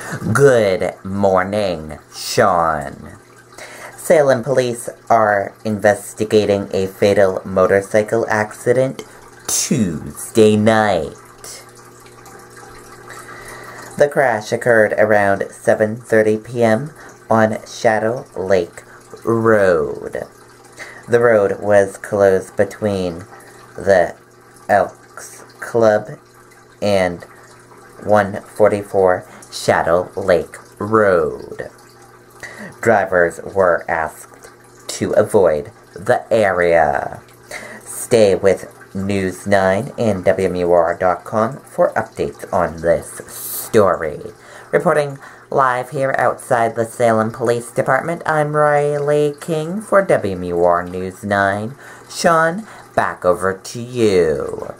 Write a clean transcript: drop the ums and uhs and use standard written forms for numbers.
Good morning, Sean. Salem police are investigating a fatal motorcycle accident Tuesday night. The crash occurred around 7:30 p.m. on Shadow Lake Road. The road was closed between the Elks Club and 144 Shadow Lake Road. Drivers were asked to avoid the area. Stay with News 9 and WMUR.com for updates on this story. Reporting live here outside the Salem Police Department, I'm Riley King for WMUR News 9. Sean, back over to you.